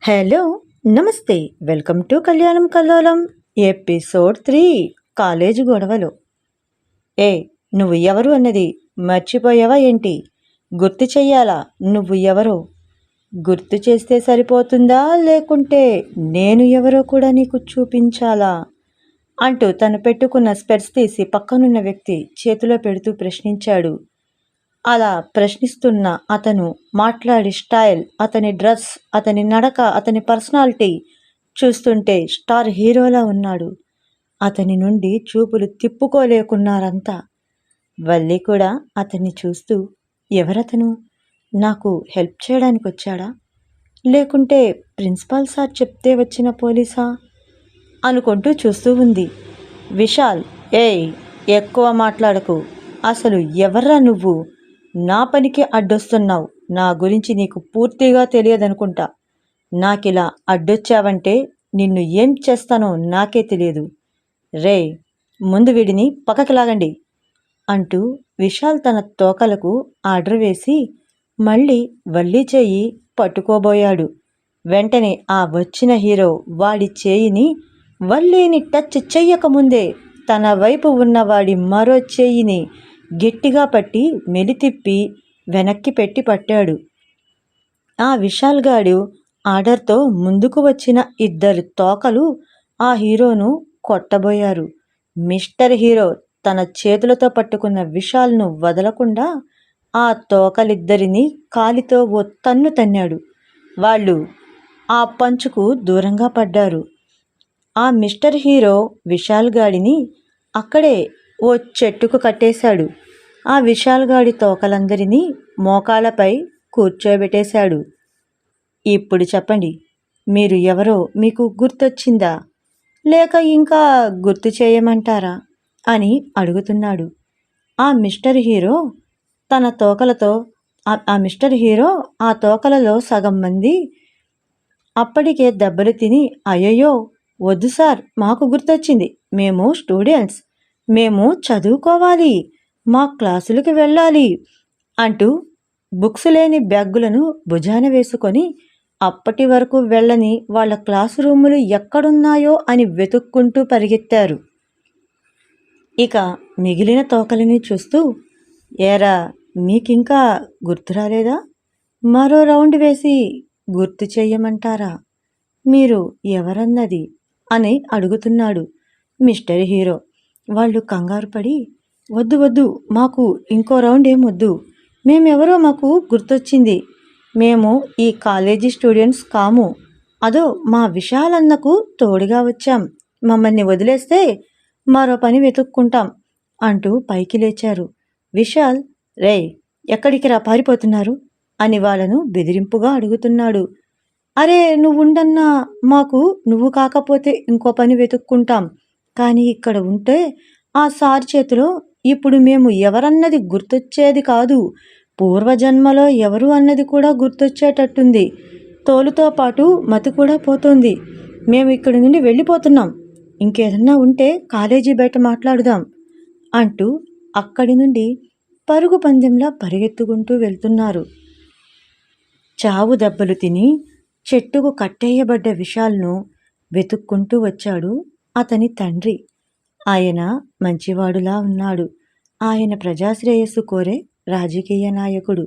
Hello, నమస్తే. Welcome to కళ్యాణం కల్లోలం. ఎపిసోడ్ 3 కాలేజీ గొడవలు. ఏ, నువ్వు ఎవరు అన్నది మర్చిపోయావా ఏంటి? గుర్తు చెయ్యాలా నువ్వు ఎవరో? గుర్తు చేస్తే సరిపోతుందా, లేకుంటే నేను ఎవరో కూడా నీకు చూపించాలా అంటూ తను పెట్టుకున్న స్పెట్స్ తీసి పక్కనున్న వ్యక్తి చేతిలో పెడుతూ ప్రశ్నించాడు. అలా ప్రశ్నిస్తున్న అతను మాట్లాడే స్టైల్, అతని డ్రెస్, అతని నడక, అతని పర్సనాలిటీ చూస్తుంటే స్టార్ హీరోలా ఉన్నాడు. అతని నుండి చూపులు తిప్పుకోలేకున్నారంతా. వల్లి కూడా అతన్ని చూస్తూ, ఎవరతను? నాకు హెల్ప్ చేయడానికి వచ్చాడా, లేకుంటే ప్రిన్సిపాల్ సార్ చెప్తే వచ్చిన పోలీసా అనుకుంటూ చూస్తూ ఉంది. విశాల్, ఏయ్, ఎక్కువ మాట్లాడకు. అసలు ఎవర్రా నువ్వు? నా పనికి అడ్డొస్తున్నావు. నా గురించి నీకు పూర్తిగా తెలియదనుకుంటా. నాకిలా అడ్డొచ్చావంటే నిన్ను ఏం చేస్తానో నాకే తెలియదు. రే, ముందు వీడిని పక్కకి లాగండి అంటూ విశాల్ తన తోకలకు ఆర్డర్ వేసి మళ్ళీ వల్లి చేయి పట్టుకోబోయాడు. వెంటనే ఆ వచ్చిన హీరో వాడి చేయిని, వల్లిని టచ్ చెయ్యకముందే తన వైపు ఉన్నవాడి మరో చేయిని గట్టిగా పట్టి మెలితిప్పి వెనక్కి పెట్టి పట్టాడు. ఆ విశాల్ గాడు ఆర్డర్తో ముందుకు వచ్చిన ఇద్దరు తోకలు ఆ హీరోను కొట్టబోయారు. మిస్టర్ హీరో తన చేతులతో పట్టుకున్న విశాల్ను వదలకుండా ఆ తోకలిద్దరినీ కాలితో ఓ తన్ను తన్నాడు. వాళ్ళు ఆ పంచుకు దూరంగా పడ్డారు. ఆ మిస్టర్ హీరో విశాల్ గాడిని అక్కడే ఓ చెట్టుకు కట్టేశాడు. ఆ విశాల్ గాడి తోకలందరినీ మోకాళ్ళపై కూర్చోబెట్టేశాడు. ఇప్పుడు చెప్పండి, మీరు ఎవరో మీకు గుర్తొచ్చిందా, లేక ఇంకా గుర్తు చేయమంటారా అని అడుగుతున్నాడు. ఆ మిస్టర్ హీరో తన తోకలతో ఆ తోకలలో సగం మంది అప్పటికే దెబ్బలు తిని, అయ్యయ్యో వద్దు సార్, మాకు గుర్తొచ్చింది, మేము స్టూడెంట్స్, మేము చదువుకోవాలి, మా క్లాసులకు వెళ్ళాలి అంటూ బుక్స్ లేని బ్యాగులను భుజాన వేసుకొని అప్పటి వరకు వెళ్ళని వాళ్ళ క్లాస్ రూములు ఎక్కడున్నాయో అని వెతుక్కుంటూ పరిగెత్తారు. ఇక మిగిలిన తోకలని చూస్తూ, ఏరా, మీకింకా గుర్తు రాలేదా? మరో రౌండ్ వేసి గుర్తు చెయ్యమంటారా మీరు ఎవరన్నది అని అడుగుతున్నాడు మిస్టర్ హీరో. వాళ్ళు కంగారు పడి, వద్దు వద్దు, మాకు ఇంకో రౌండ్ ఏమొద్దు, మేమెవరో మాకు గుర్తొచ్చింది, మేము ఈ కాలేజీ స్టూడెంట్స్ కాము, అదో మా విశాలన్నకు తోడుగా వచ్చాం, మమ్మల్ని వదిలేస్తే మరో పని వెతుక్కుంటాం అంటూ పైకి లేచారు. విశాల్, రే, ఎక్కడికి రా పారిపోతున్నారు అని వాళ్ళను బెదిరింపుగా అడుగుతున్నాడు. అరే, నువ్వుండన్నా, మాకు నువ్వు కాకపోతే ఇంకో పని వెతుక్కుంటాం, కానీ ఇక్కడ ఉంటే ఆ సార్ చేతిలో ఇప్పుడు మేము ఎవరన్నది గుర్తొచ్చేది కాదు, పూర్వజన్మలో ఎవరు అన్నది కూడా గుర్తొచ్చేటట్టుంది, తోలుతో పాటు మతి కూడా పోతోంది, మేము ఇక్కడి నుండి వెళ్ళిపోతున్నాం, ఇంకేదన్నా ఉంటే కాలేజీ బయట మాట్లాడుదాం అంటూ అక్కడి నుండి పరుగు పందెంలా పరిగెత్తుకుంటూ వెళ్తున్నారు. చావు దెబ్బలు తిని చెట్టుకు కట్టేయబడ్డ విశాల్ను వెతుక్కుంటూ వచ్చాడు అతని తండ్రి. ఆయన మంచివాడులా ఉన్నాడు. ఆయన ప్రజాశ్రేయస్సు కోరే రాజకీయ నాయకుడు.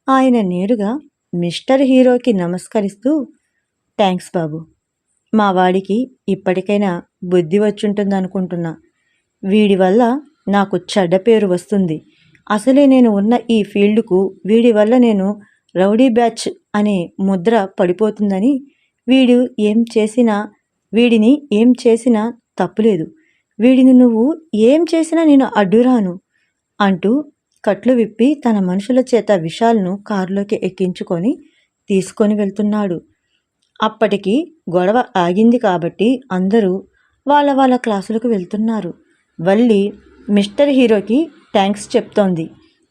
ఆయన నేరుగా మిస్టర్ హీరోకి నమస్కరిస్తూ, థ్యాంక్స్ బాబు, మా వాడికి ఇప్పటికైనా బుద్ధి వచ్చుంటుందనుకుంటున్నా, వీడి వల్ల నాకు చెడ్డ పేరు వస్తుంది, అసలే నేను ఉన్న ఈ ఫీల్డ్కు వీడి వల్ల నేను రౌడీ బ్యాచ్ అనే ముద్ర పడిపోతుందని, వీడిని ఏం చేసినా తప్పులేదు, వీడిని నువ్వు ఏం చేసినా నేను అడ్డురాను అంటూ కట్లు విప్పి తన మనుషుల చేత విశాల్ను కారులోకి ఎక్కించుకొని తీసుకొని వెళ్తున్నాడు. అప్పటికి గొడవ ఆగింది కాబట్టి అందరూ వాళ్ళ వాళ్ళ క్లాసులకు వెళ్తున్నారు. వల్లి మిస్టర్ హీరోకి థ్యాంక్స్ చెప్తోంది.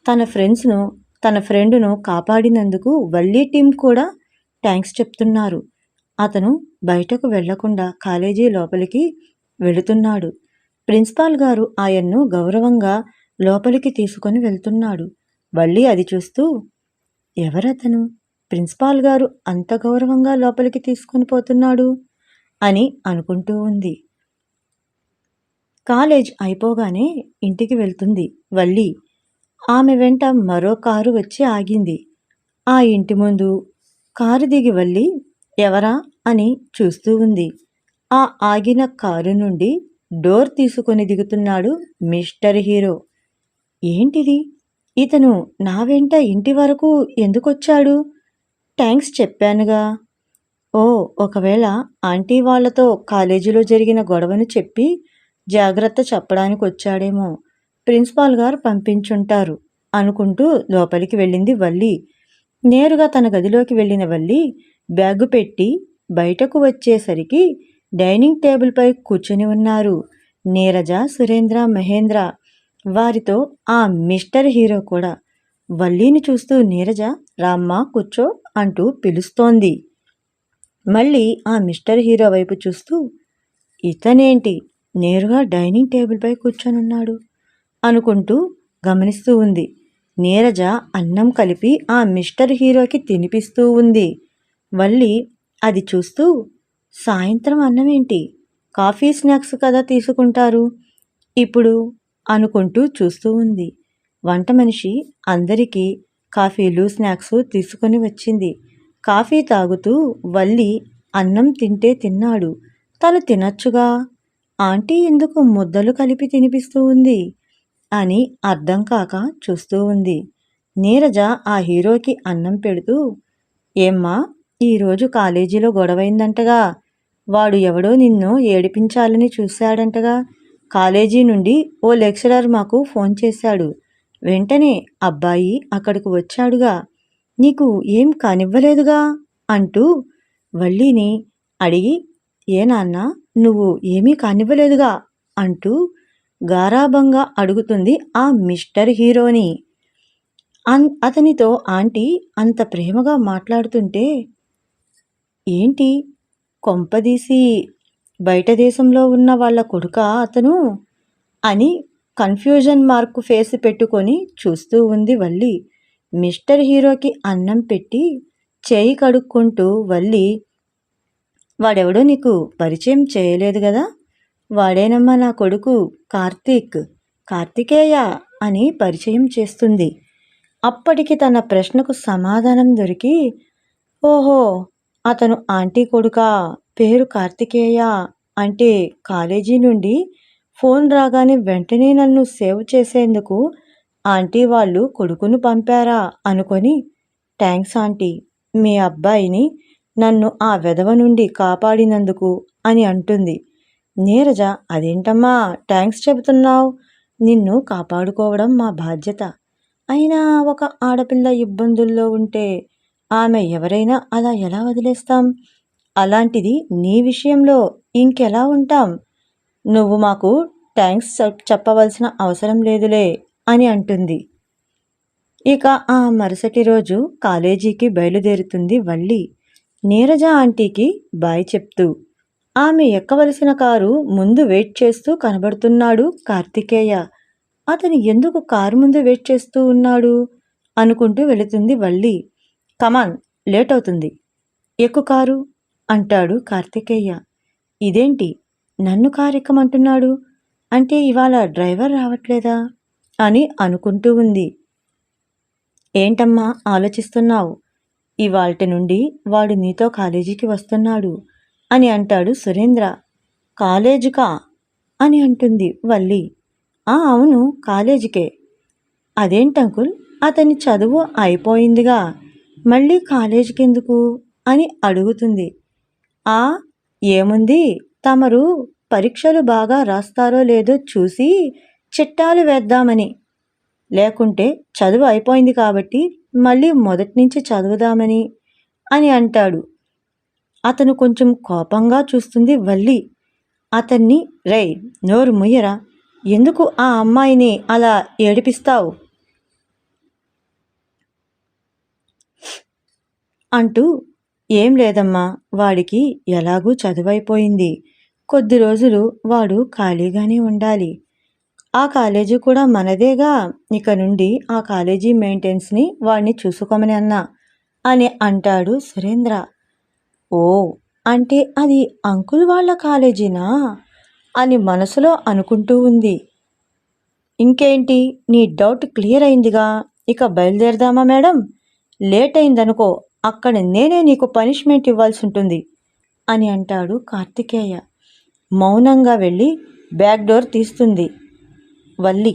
తన ఫ్రెండును కాపాడినందుకు వల్లి టీం కూడా థ్యాంక్స్ చెప్తున్నారు. అతను బయటకు వెళ్లకుండా కాలేజీ లోపలికి వెళుతున్నాడు. ప్రిన్సిపాల్ గారు ఆయన్ను గౌరవంగా లోపలికి తీసుకొని వెళ్తున్నాడు. వల్లి అది చూస్తూ, ఎవరతను, ప్రిన్సిపాల్ గారు అంత గౌరవంగా లోపలికి తీసుకొని పోతున్నాడు అని అనుకుంటూ ఉంది. కాలేజ్ అయిపోగానే ఇంటికి వెళ్తుంది వల్లి. ఆమె వెంట మరో కారు వచ్చి ఆగింది. ఆ ఇంటి ముందు కారు దిగి వల్లి ఎవరా అని చూస్తూ ఉంది. ఆ ఆగిన కారు నుండి డోర్ తీసుకొని దిగుతున్నాడు మిస్టర్ హీరో. ఏంటిది? ఇతను నా వెంట ఇంటి వరకు ఎందుకొచ్చాడు? థ్యాంక్స్ చెప్పానుగా. ఓ, ఒకవేళ ఆంటీ వాళ్లతో కాలేజీలో జరిగిన గొడవను చెప్పి జాగ్రత్త చెప్పడానికి వచ్చాడేమో. ప్రిన్సిపాల్ గారు పంపించుంటారు అనుకుంటూ లోపలికి వెళ్ళింది వల్లి. నేరుగా తన గదిలోకి వెళ్ళిన వల్లి బ్యాగు పెట్టి బయటకు వచ్చేసరికి డైనింగ్ టేబుల్పై కూర్చుని ఉన్నారు నీరజ, సురేంద్ర, మహేంద్ర. వారితో ఆ మిస్టర్ హీరో కూడా. వల్లీని చూస్తూ నీరజ రామ్మా కూర్చో అంటూ పిలుస్తోంది. మళ్ళీ ఆ మిస్టర్ హీరో వైపు చూస్తూ ఇతనేంటి నేరుగా డైనింగ్ టేబుల్పై కూర్చొనున్నాడు అనుకుంటూ గమనిస్తూ ఉంది. నీరజ అన్నం కలిపి ఆ మిస్టర్ హీరోకి తినిపిస్తూ ఉంది. వల్లి అది చూస్తూ సాయంత్రం అన్నమేంటి, కాఫీ స్నాక్స్ కదా తీసుకుంటారు ఇప్పుడు అనుకుంటూ చూస్తూ ఉంది. వంట మనిషి అందరికీ కాఫీలు స్నాక్స్ తీసుకొని వచ్చింది. కాఫీ తాగుతూ వల్లి అన్నం తింటే తిన్నాడు, తను తినచ్చుగా, ఆంటీ ఎందుకు ముద్దలు కలిపి తినిపిస్తూ ఉంది అని అర్థం కాక చూస్తూ ఉంది. నీరజ ఆ హీరోకి అన్నం పెడుతూ ఏమ్మా, ఈరోజు కాలేజీలో గొడవైందంటగా, వాడు ఎవడో నిన్ను ఏడిపించాలని చూశాడంటగా. కాలేజీ నుండి ఓ లెక్చరర్ మాకు ఫోన్ చేశాడు. వెంటనే అబ్బాయి అక్కడికి వచ్చాడుగా, నీకు ఏం కానివ్వలేదుగా అంటూ వల్లిని అడిగి ఏ నాన్న నువ్వు ఏమీ కానివ్వలేదుగా అంటూ గారాబంగా అడుగుతుంది ఆ మిస్టర్ హీరోని. అతనితో ఆంటీ అంత ప్రేమగా మాట్లాడుతుంటే ఏంటి కొంపదీసి బయట దేశంలో ఉన్న వాళ్ళ కొడుకా అతను అని కన్ఫ్యూజన్ మార్కు ఫేస్ పెట్టుకొని చూస్తూ ఉంది వల్లి. మిస్టర్ హీరోకి అన్నం పెట్టి చేయి కడుక్కుంటూ వల్లి వాడెవడో నీకు పరిచయం చేయలేదు కదా, వాడేనమ్మా నా కొడుకు కార్తికేయ అని పరిచయం చేస్తుంది. అప్పటికి తన ప్రశ్నకు సమాధానం దొరికి ఓహో, అతను ఆంటీ కొడుకా, పేరు కార్తికేయ అంటే కాలేజీ నుండి ఫోన్ రాగానే వెంటనే నన్ను సేవ్ చేసేందుకు ఆంటీ వాళ్ళు కొడుకును పంపారా అనుకొని థ్యాంక్స్ ఆంటీ, మీ అబ్బాయిని నన్ను ఆ వెధవ నుండి కాపాడినందుకు అని అంటుంది. నీరజ అదేంటమ్మా థ్యాంక్స్ చెబుతున్నావు, నిన్ను కాపాడుకోవడం మా బాధ్యత. అయినా ఒక ఆడపిల్ల ఇబ్బందుల్లో ఉంటే ఆమె ఎవరైనా అలా ఎలా వదిలేస్తాం, అలాంటిది నీ విషయంలో ఇంకెలా ఉంటాం, నువ్వు మాకు థ్యాంక్స్ చెప్పవలసిన అవసరం లేదులే అని అంటుంది. ఇక ఆ మరుసటి రోజు కాలేజీకి బయలుదేరుతుంది వల్లి. నీరజ ఆంటీకి బాయ్ చెప్తూ ఆమె ఎక్కవలసిన కారు ముందు వెయిట్ చేస్తూ కనబడుతున్నాడు కార్తికేయ. అతను ఎందుకు కారు ముందు వెయిట్ చేస్తూ ఉన్నాడు అనుకుంటూ వెళుతుంది వల్లి. కమాన్, లేట్ అవుతుంది, ఎక్కు కారు అంటాడు కార్తికేయ. ఇదేంటి నన్ను కారు ఎక్కమంటున్నాడు, అంటే ఇవాళ డ్రైవర్ రావట్లేదా అని అనుకుంటూ ఉంది. ఏంటమ్మా ఆలోచిస్తున్నావు, ఇవాల్టి నుండి వాడు నీతో కాలేజీకి వస్తున్నాడు అని అంటాడు సురేంద్ర. కాలేజీకా అని అంటుంది వల్లి. అవును, కాలేజీకే. అదేంటంకుల్, అతని చదువు అయిపోయిందిగా, మళ్ళీ కాలేజీకెందుకు అని అడుగుతుంది. ఏముంది, తమరు పరీక్షలు బాగా రాస్తారో లేదో చూసి చిట్టాలు వేద్దామని, లేకుంటే చదువు అయిపోయింది కాబట్టి మళ్ళీ మొదటి నుంచి చదువుదామని అని అంటాడు. అతను కొంచెం కోపంగా చూస్తుంది వల్లి అతన్ని. రేయ్, నోరు ముయ్యరా, ఎందుకు ఆ అమ్మాయిని అలా ఏడిపిస్తావు అంటూ ఏం లేదమ్మా, వాడికి ఎలాగూ చదువైపోయింది, కొద్ది రోజులు వాడు ఖాళీగానే ఉండాలి, ఆ కాలేజీ కూడా మనదేగా, ఇక నుండి ఆ కాలేజీ మెయింటెనెన్స్ని వాడిని చూసుకోమని అన్నా, అని అంటాడు సురేంద్ర. ఓ, అంటే అది అంకుల్ వాళ్ళ కాలేజీనా అని మనసులో అనుకుంటూ ఉంది. ఇంకేంటి, నీ డౌట్ క్లియర్ అయిందిగా, ఇక బయలుదేరదామా మేడం? లేట్ అయిందనుకో, అక్కడ నేనే నీకు పనిష్మెంట్ ఇవ్వాల్సి ఉంటుంది అని అంటాడు కార్తికేయ. మౌనంగా వెళ్ళి బ్యాక్ డోర్ తీస్తుంది వల్లి.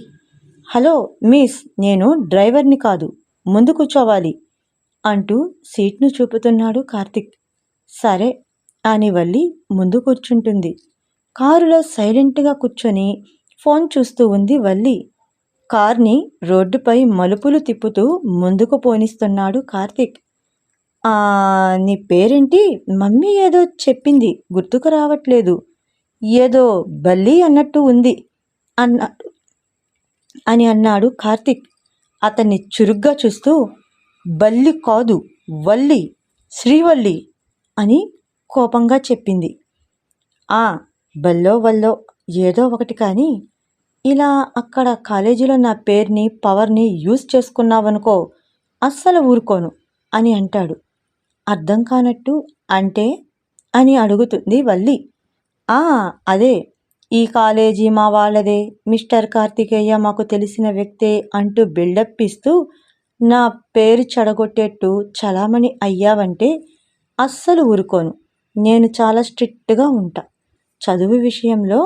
హలో మిస్, నేను డ్రైవర్ని కాదు, ముందు కూర్చోవాలి అంటూ సీట్ను చూపుతున్నాడు కార్తిక్. సరే అని వల్లి ముందు కూర్చుంటుంది. కారులో సైలెంట్గా కూర్చొని ఫోన్ చూస్తూ ఉంది వల్లి. కార్ని రోడ్డుపై మలుపులు తిప్పుతూ ముందుకు పోనిస్తున్నాడు కార్తిక్. నీ పేరేంటి? మమ్మీ ఏదో చెప్పింది, గుర్తుకు రావట్లేదు. ఏదో బల్లి అన్నట్టు ఉంది అని అన్నాడు కార్తిక్ అతన్ని చురుగ్గా చూస్తూ. బల్లి కాదు, వల్లి, శ్రీవల్లి అని కోపంగా చెప్పింది. బల్లో వల్లో ఏదో ఒకటి, కానీ ఇలా అక్కడ కాలేజీలో నా పేరుని పవర్ని యూజ్ చేసుకున్నావనుకో, అస్సలు ఊరుకోను అని అంటాడు. అర్థం కానట్టు. అంటే అని అడుగుతుంది వల్లి. అదే, ఈ కాలేజీ మా వాళ్ళదే, మిస్టర్ కార్తికేయ మాకు తెలిసిన వ్యక్తే అంటూ బిల్డప్ ఇస్తూ నా పేరు చెడగొట్టేట్టు చలామణి అయ్యావంటే అస్సలు ఊరుకోను. నేను చాలా స్ట్రిక్ట్గా ఉంటా చదువు విషయంలో,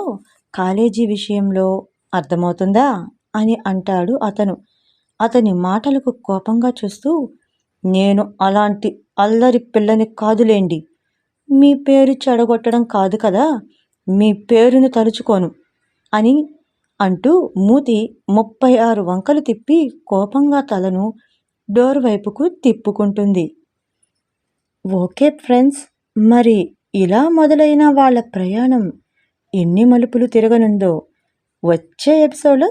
కాలేజీ విషయంలో, అర్థమవుతుందా అని అంటాడు అతను అతని మాటలకు కోపంగా చూస్తూ. నేను అలాంటి అల్లరి పిల్లని కాదులేండి. మీ పేరు చెడగొట్టడం కాదు కదా, మీ పేరును తలుచుకోను అని అంటూ మూతి 36 వంకలు తిప్పి కోపంగా తలను డోర్ వైపుకు తిప్పుకుంటుంది. ఓకే ఫ్రెండ్స్, మరి ఇలా మొదలైన వాళ్ళ ప్రయాణం ఎన్ని మలుపులు తిరగనుందో వచ్చే ఎపిసోడ్లో